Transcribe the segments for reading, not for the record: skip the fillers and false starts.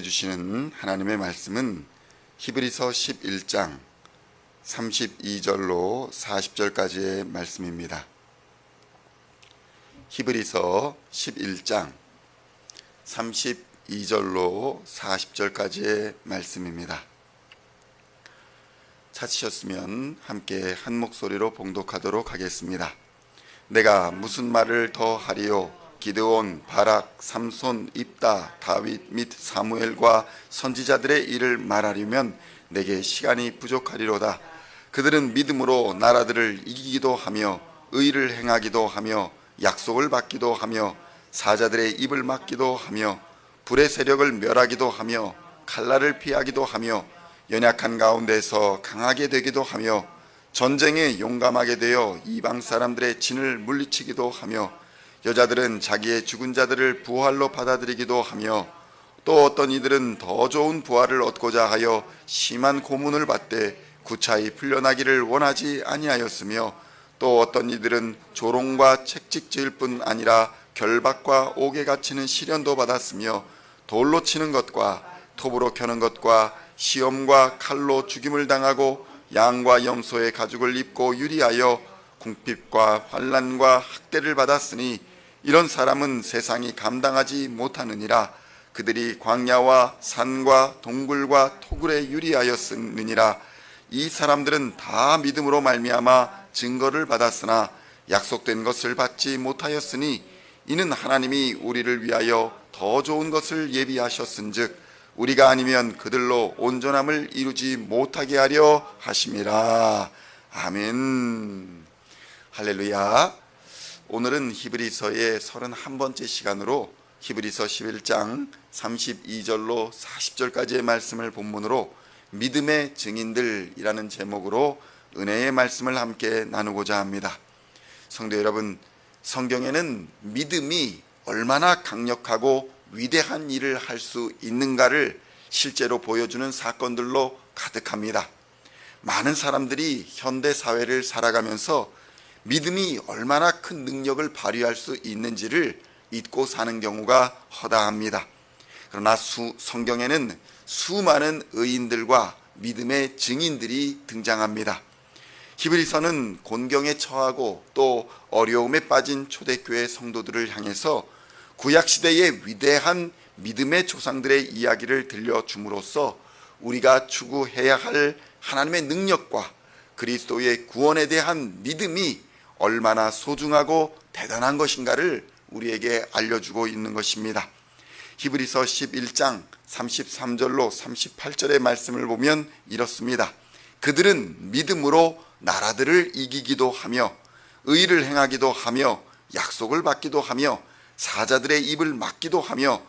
주시는 하나님의 말씀은 히브리서 11장 32절로 40절까지의 말씀입니다. 히브리서 11장 32절로 40절까지의 말씀입니다. 찾으셨으면 함께 한 목소리로 봉독하도록 하겠습니다. 내가 무슨 말을 더 하리요? 기드온, 바락, 삼손, 입다, 다윗 및 사무엘과 선지자들의 일을 말하려면 내게 시간이 부족하리로다. 그들은 믿음으로 나라들을 이기기도 하며 의를 행하기도 하며 약속을 받기도 하며 사자들의 입을 막기도 하며 불의 세력을 멸하기도 하며 칼날을 피하기도 하며 연약한 가운데서 강하게 되기도 하며 전쟁에 용감하게 되어 이방 사람들의 진을 물리치기도 하며 여자들은 자기의 죽은 자들을 부활로 받아들이기도 하며 또 어떤 이들은 더 좋은 부활을 얻고자 하여 심한 고문을 받되 구차히 풀려나기를 원하지 아니하였으며 또 어떤 이들은 조롱과 채찍 지을 뿐 아니라 결박과 옥에 갇히는 시련도 받았으며 돌로 치는 것과 톱으로 켜는 것과 시험과 칼로 죽임을 당하고 양과 염소의 가죽을 입고 유리하여 궁핍과 환난과 학대를 받았으니 이런 사람은 세상이 감당하지 못하느니라. 그들이 광야와 산과 동굴과 토굴에 유리하였느니라. 이 사람들은 다 믿음으로 말미암아 증거를 받았으나 약속된 것을 받지 못하였으니 이는 하나님이 우리를 위하여 더 좋은 것을 예비하셨은즉 우리가 아니면 그들로 온전함을 이루지 못하게 하려 하심이라. 아멘. 할렐루야. 오늘은 히브리서의 31번째 시간으로 히브리서 11장 32절로 40절까지의 말씀을 본문으로 믿음의 증인들이라는 제목으로 은혜의 말씀을 함께 나누고자 합니다. 성도 여러분, 성경에는 믿음이 얼마나 강력하고 위대한 일을 할 수 있는가를 실제로 보여주는 사건들로 가득합니다. 많은 사람들이 현대 사회를 살아가면서 믿음이 얼마나 큰 능력을 발휘할 수 있는지를 잊고 사는 경우가 허다합니다. 그러나 성경에는 수많은 의인들과 믿음의 증인들이 등장합니다. 히브리서는 곤경에 처하고 또 어려움에 빠진 초대교회 성도들을 향해서 구약시대의 위대한 믿음의 조상들의 이야기를 들려줌으로써 우리가 추구해야 할 하나님의 능력과 그리스도의 구원에 대한 믿음이 얼마나 소중하고 대단한 것인가를 우리에게 알려주고 있는 것입니다. 히브리서 11장 33절로 38절의 말씀을 보면 이렇습니다. 그들은 믿음으로 나라들을 이기기도 하며 의를 행하기도 하며 약속을 받기도 하며 사자들의 입을 막기도 하며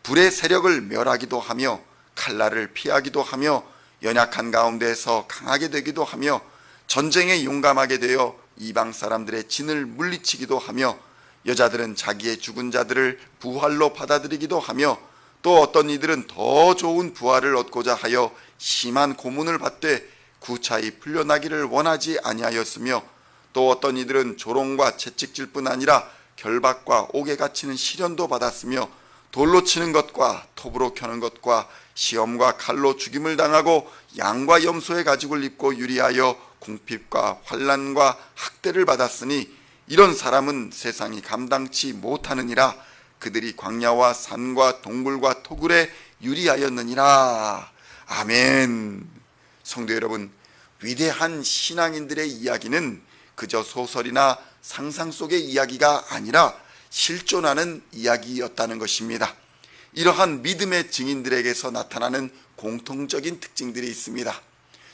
불의 세력을 멸하기도 하며 칼날을 피하기도 하며 연약한 가운데서 강하게 되기도 하며 전쟁에 용감하게 되어 이방 사람들의 진을 물리치기도 하며 여자들은 자기의 죽은 자들을 부활로 받아들이기도 하며 또 어떤 이들은 더 좋은 부활을 얻고자 하여 심한 고문을 받되 구차히 풀려나기를 원하지 아니하였으며 또 어떤 이들은 조롱과 채찍질 뿐 아니라 결박과 옥에 갇히는 시련도 받았으며 돌로 치는 것과 톱으로 켜는 것과 시험과 칼로 죽임을 당하고 양과 염소의 가죽을 입고 유리하여 궁핍과 환난과 학대를 받았으니 이런 사람은 세상이 감당치 못하느니라. 그들이 광야와 산과 동굴과 토굴에 유리하였느니라. 아멘. 성도 여러분, 위대한 신앙인들의 이야기는 그저 소설이나 상상 속의 이야기가 아니라 실존하는 이야기였다는 것입니다. 이러한 믿음의 증인들에게서 나타나는 공통적인 특징들이 있습니다.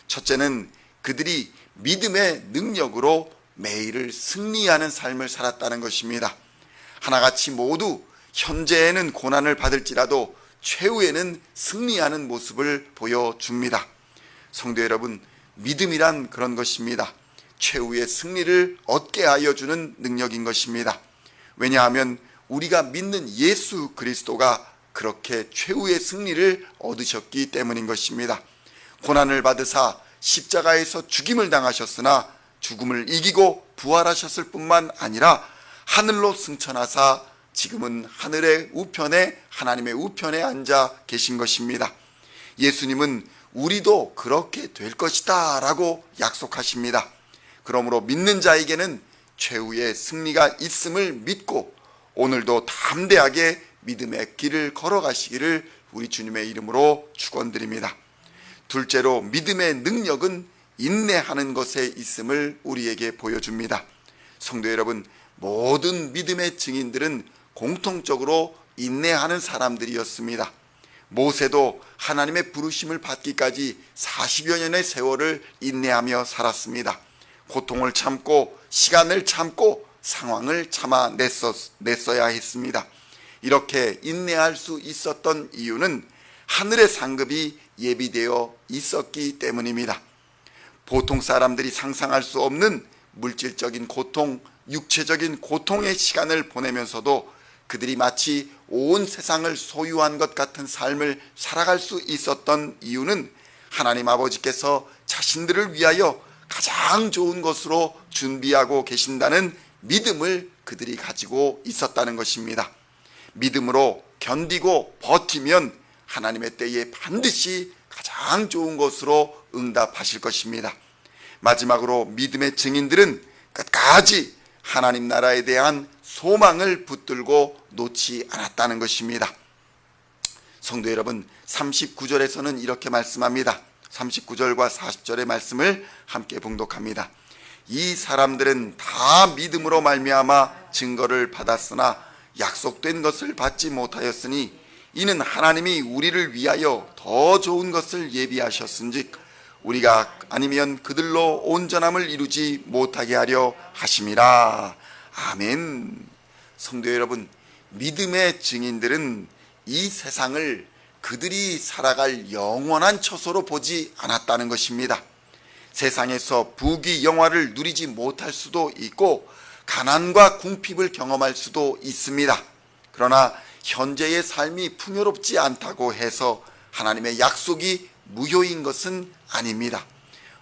첫째는 그들이 믿음의 능력으로 매일을 승리하는 삶을 살았다는 것입니다. 하나같이 모두 현재에는 고난을 받을지라도 최후에는 승리하는 모습을 보여줍니다. 성도 여러분, 믿음이란 그런 것입니다. 최후의 승리를 얻게 하여 주는 능력인 것입니다. 왜냐하면 우리가 믿는 예수 그리스도가 그렇게 최후의 승리를 얻으셨기 때문인 것입니다. 고난을 받으사 십자가에서 죽임을 당하셨으나 죽음을 이기고 부활하셨을 뿐만 아니라 하늘로 승천하사 지금은 하늘의 우편에, 하나님의 우편에 앉아 계신 것입니다. 예수님은 우리도 그렇게 될 것이다 라고 약속하십니다. 그러므로 믿는 자에게는 최후의 승리가 있음을 믿고 오늘도 담대하게 믿음의 길을 걸어가시기를 우리 주님의 이름으로 축원드립니다. 둘째로, 믿음의 능력은 인내하는 것에 있음을 우리에게 보여줍니다. 성도 여러분, 모든 믿음의 증인들은 공통적으로 인내하는 사람들이었습니다. 모세도 하나님의 부르심을 받기까지 40여 년의 세월을 인내하며 살았습니다. 고통을 참고 시간을 참고 상황을 참아냈어야 했습니다. 이렇게 인내할 수 있었던 이유는 하늘의 상급이 예비되어 있었기 때문입니다. 보통 사람들이 상상할 수 없는 물질적인 고통, 육체적인 고통의 시간을 보내면서도 그들이 마치 온 세상을 소유한 것 같은 삶을 살아갈 수 있었던 이유는 하나님 아버지께서 자신들을 위하여 가장 좋은 것으로 준비하고 계신다는 믿음을 그들이 가지고 있었다는 것입니다. 믿음으로 견디고 버티면 하나님의 때에 반드시 가장 좋은 것으로 응답하실 것입니다. 마지막으로, 믿음의 증인들은 끝까지 하나님 나라에 대한 소망을 붙들고 놓지 않았다는 것입니다. 성도 여러분, 39절에서는 이렇게 말씀합니다. 39절과 40절의 말씀을 함께 봉독합니다. 이 사람들은 다 믿음으로 말미암아 증거를 받았으나 약속된 것을 받지 못하였으니 이는 하나님이 우리를 위하여 더 좋은 것을 예비하셨은즉 우리가 아니면 그들로 온전함을 이루지 못하게 하려 하심이라. 아멘. 성도 여러분, 믿음의 증인들은 이 세상을 그들이 살아갈 영원한 처소로 보지 않았다는 것입니다. 세상에서 부귀 영화를 누리지 못할 수도 있고 가난과 궁핍을 경험할 수도 있습니다. 그러나 현재의 삶이 풍요롭지 않다고 해서 하나님의 약속이 무효인 것은 아닙니다.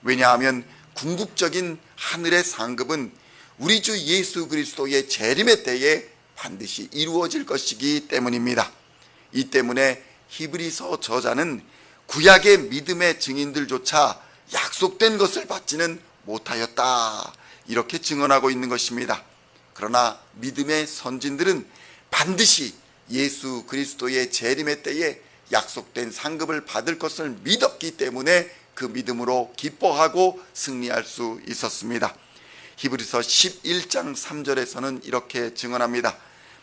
왜냐하면 궁극적인 하늘의 상급은 우리 주 예수 그리스도의 재림의 때에 반드시 이루어질 것이기 때문입니다. 이 때문에 히브리서 저자는 구약의 믿음의 증인들조차 약속된 것을 받지는 못하였다, 이렇게 증언하고 있는 것입니다. 그러나 믿음의 선진들은 반드시 예수 그리스도의 재림의 때에 약속된 상급을 받을 것을 믿었기 때문에 그 믿음으로 기뻐하고 승리할 수 있었습니다. 히브리서 11장 3절에서는 이렇게 증언합니다.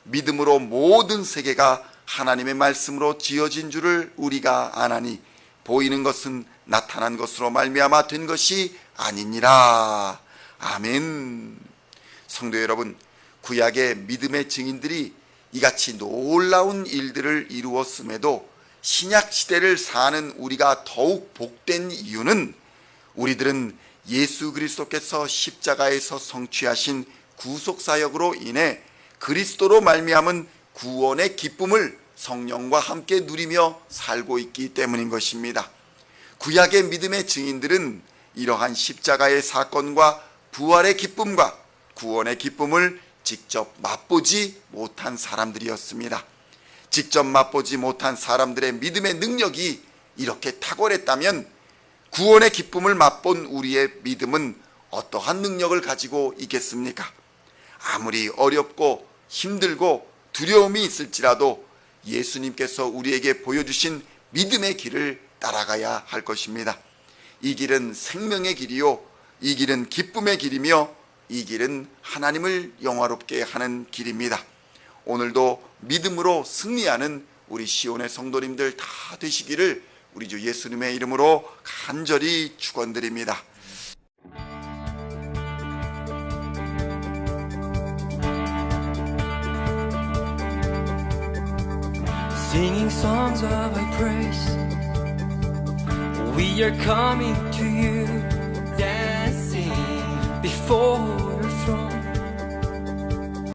믿음으로 모든 세계가 하나님의 말씀으로 지어진 줄을 우리가 아나니 보이는 것은 나타난 것으로 말미암아 된 것이 아니니라. 아멘. 성도 여러분, 구약의 믿음의 증인들이 이같이 놀라운 일들을 이루었음에도 신약 시대를 사는 우리가 더욱 복된 이유는 우리들은 예수 그리스도께서 십자가에서 성취하신 구속사역으로 인해 그리스도로 말미암은 구원의 기쁨을 성령과 함께 누리며 살고 있기 때문인 것입니다. 구약의 믿음의 증인들은 이러한 십자가의 사건과 부활의 기쁨과 구원의 기쁨을 직접 맛보지 못한 사람들이었습니다. 직접 맛보지 못한 사람들의 믿음의 능력이 이렇게 탁월했다면 구원의 기쁨을 맛본 우리의 믿음은 어떠한 능력을 가지고 있겠습니까? 아무리 어렵고 힘들고 두려움이 있을지라도 예수님께서 우리에게 보여주신 믿음의 길을 따라가야 할 것입니다. 이 길은 생명의 길이요, 이 길은 기쁨의 길이며 이 길은 하나님을 영화롭게 하는 길입니다. 오늘도 믿음으로 승리하는 우리 시온의 성도님들 다 되시기를 우리 주 예수님의 이름으로 간절히 축원드립니다. Singing songs of thy praise, we are coming to you, dancing before